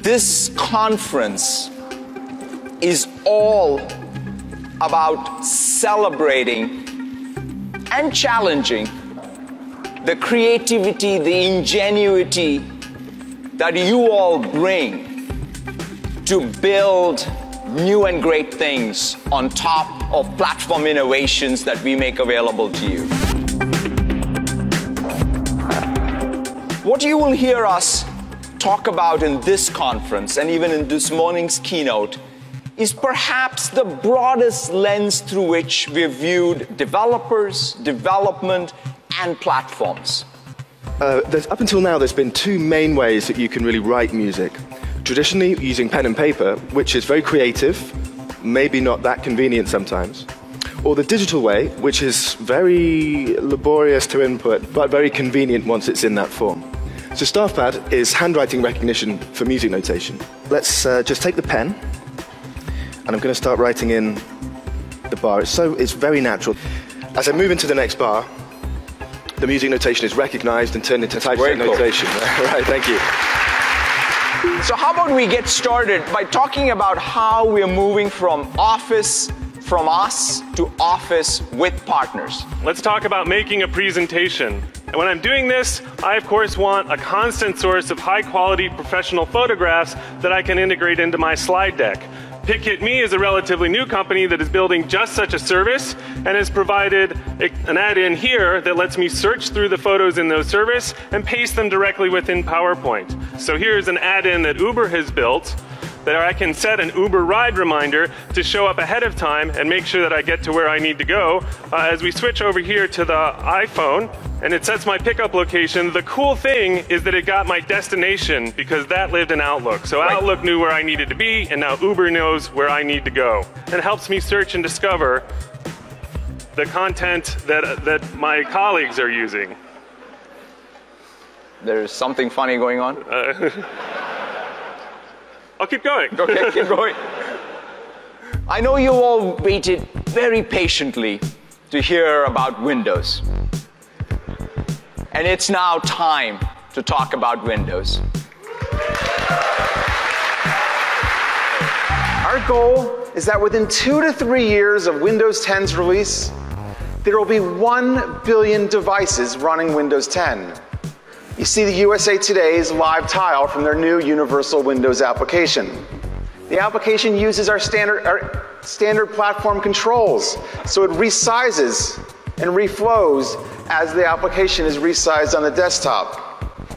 This conference is all about celebrating and challenging the creativity, the ingenuity that you all bring to build new and great things on top of platform innovations that we make available to you. What you will hear us talk about in this conference and even in this morning's keynote is perhaps the broadest lens through which we've viewed developers, development, and platforms. Up until now, there's been two main ways that you can really write music. Traditionally, using pen and paper, which is very creative, maybe not that convenient sometimes. Or the digital way, which is very laborious to input, but very convenient once it's in that form. So StaffPad is handwriting recognition for music notation. Let's just take the pen, and I'm going to start writing in the bar. It's very natural. As I move into the next bar, the music notation is recognized and turned into typeset notation. Right, thank you. So how about we get started by talking about how we're moving from office from us to office with partners. Let's talk about making a presentation. And when I'm doing this, I of course want a constant source of high quality professional photographs that I can integrate into my slide deck. PicHitMe is a relatively new company that is building just such a service and has provided an add-in here that lets me search through the photos in those service and paste them directly within PowerPoint. So here's an add-in that Uber has built that I can set an Uber ride reminder to show up ahead of time and make sure that I get to where I need to go. As we switch over here to the iPhone, and it sets my pickup location, the cool thing is that it got my destination because that lived in Outlook. So Outlook knew where I needed to be, and now Uber knows where I need to go. And it helps me search and discover the content that my colleagues are using. There's something funny going on? I'll keep going. Okay, keep going. I know you all waited very patiently to hear about Windows. And it's now time to talk about Windows. Our goal is that within 2 to 3 years of Windows 10's release, there will be 1 billion devices running Windows 10. You see the USA Today's live tile from their new Universal Windows application. The application uses our standard platform controls, so it resizes and reflows as the application is resized on the desktop.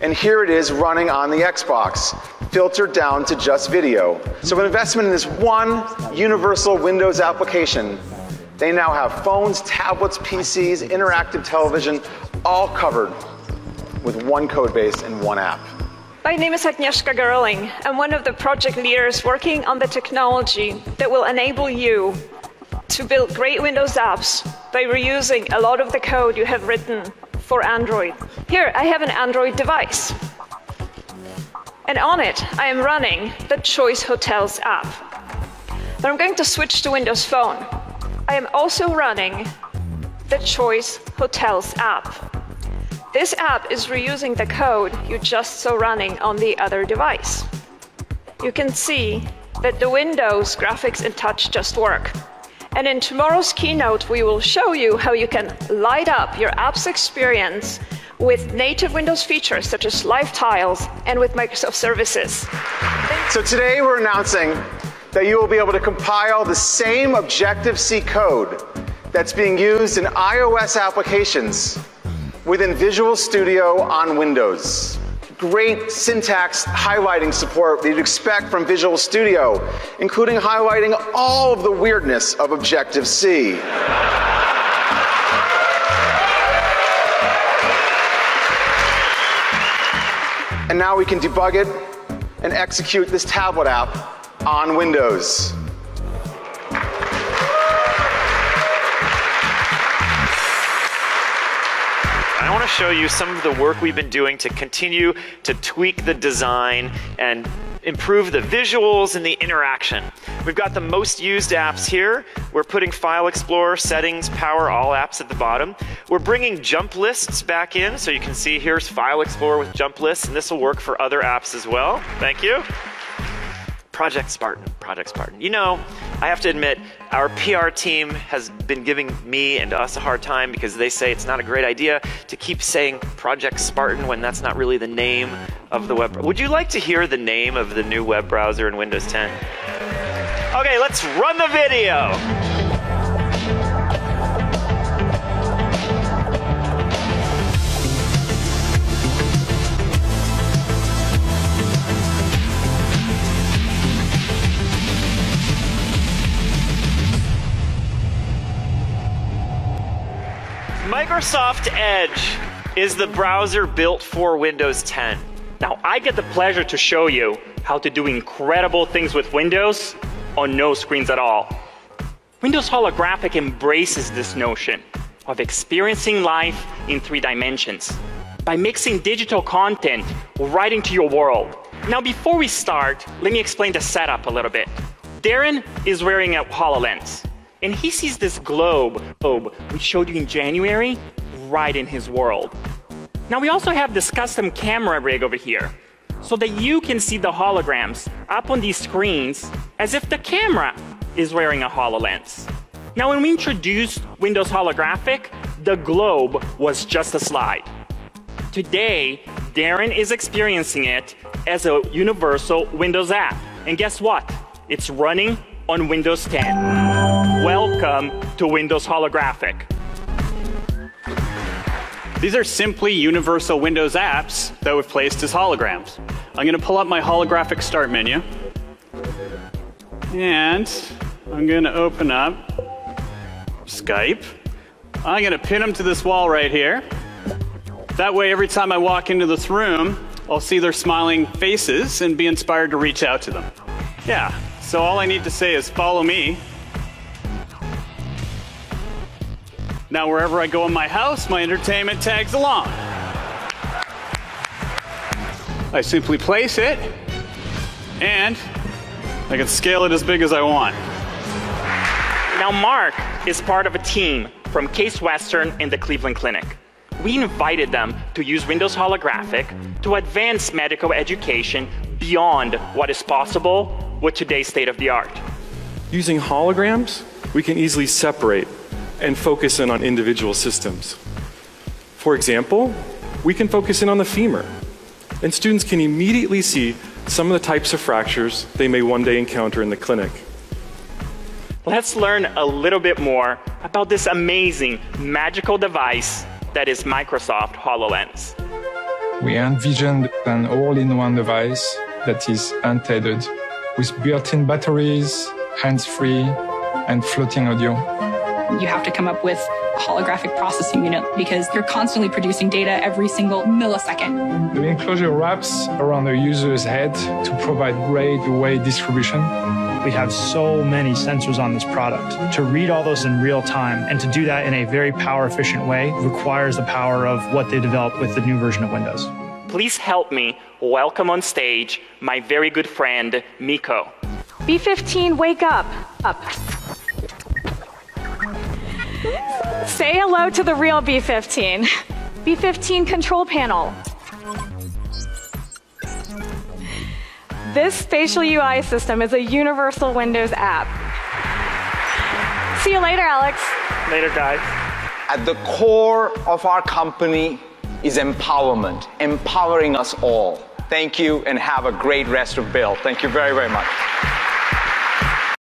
And here it is running on the Xbox, filtered down to just video. So with investment in this one universal Windows application, they now have phones, tablets, PCs, interactive television, all covered with one code base and one app. My name is Agnieszka Gerling. I'm one of the project leaders working on the technology that will enable you to build great Windows apps by reusing a lot of the code you have written for Android. Here, I have an Android device. And on it, I am running the Choice Hotels app. But I'm going to switch to Windows Phone. I am also running the Choice Hotels app. This app is reusing the code you just saw running on the other device. You can see that the Windows graphics and touch just work. And in tomorrow's keynote, we will show you how you can light up your app's experience with native Windows features such as live tiles and with Microsoft services. So today we're announcing that you will be able to compile the same Objective-C code that's being used in iOS applications within Visual Studio on Windows. Great syntax highlighting support that you'd expect from Visual Studio, including highlighting all of the weirdness of Objective-C. And now we can debug it and execute this tablet app on Windows. I want to show you some of the work we've been doing to continue to tweak the design and improve the visuals and the interaction. We've got the most used apps here. We're putting File Explorer, Settings, Power All apps at the bottom. We're bringing jump lists back in, so you can see here's File Explorer with jump lists, and this will work for other apps as well. Thank you. Project Spartan, Project Spartan. You know, I have to admit, our PR team has been giving me and us a hard time because they say it's not a great idea to keep saying Project Spartan when that's not really the name of the web. Would you like to hear the name of the new web browser in Windows 10? Okay, let's run the video. Microsoft Edge is the browser built for Windows 10. Now, I get the pleasure to show you how to do incredible things with Windows on no screens at all. Windows Holographic embraces this notion of experiencing life in 3 dimensions by mixing digital content right into your world. Now, before we start, let me explain the setup a little bit. Darren is wearing a HoloLens, and he sees this globe we showed you in January right in his world. Now, we also have this custom camera rig over here so that you can see the holograms up on these screens as if the camera is wearing a HoloLens. Now, when we introduced Windows Holographic, the globe was just a slide. Today, Darren is experiencing it as a universal Windows app. And guess what? It's running on Windows 10. Welcome to Windows Holographic. These are simply universal Windows apps that we've placed as holograms. I'm going to pull up my holographic start menu. And I'm going to open up Skype. I'm going to pin them to this wall right here. That way, every time I walk into this room, I'll see their smiling faces and be inspired to reach out to them. Yeah, so all I need to say is follow me. Now, wherever I go in my house, my entertainment tags along. I simply place it, and I can scale it as big as I want. Now, Mark is part of a team from Case Western and the Cleveland Clinic. We invited them to use Windows Holographic to advance medical education beyond what is possible with today's state-of-the-art. Using holograms, we can easily separate and focus in on individual systems. For example, we can focus in on the femur, and students can immediately see some of the types of fractures they may one day encounter in the clinic. Let's learn a little bit more about this amazing, magical device that is Microsoft HoloLens. We envisioned an all-in-one device that is untethered, with built-in batteries, hands-free, and floating audio. You have to come up with a holographic processing unit because you're constantly producing data every single millisecond. The enclosure wraps around the user's head to provide great weight distribution. We have so many sensors on this product. To read all those in real time and to do that in a very power efficient way requires the power of what they developed with the new version of Windows. Please help me welcome on stage my very good friend, Miko. B15, wake up. Say hello to the real B15. B15 control panel. This spatial UI system is a universal Windows app. See you later, Alex. Later, guys. At the core of our company is empowerment, empowering us all. Thank you and have a great rest of Build. Thank you very, very much.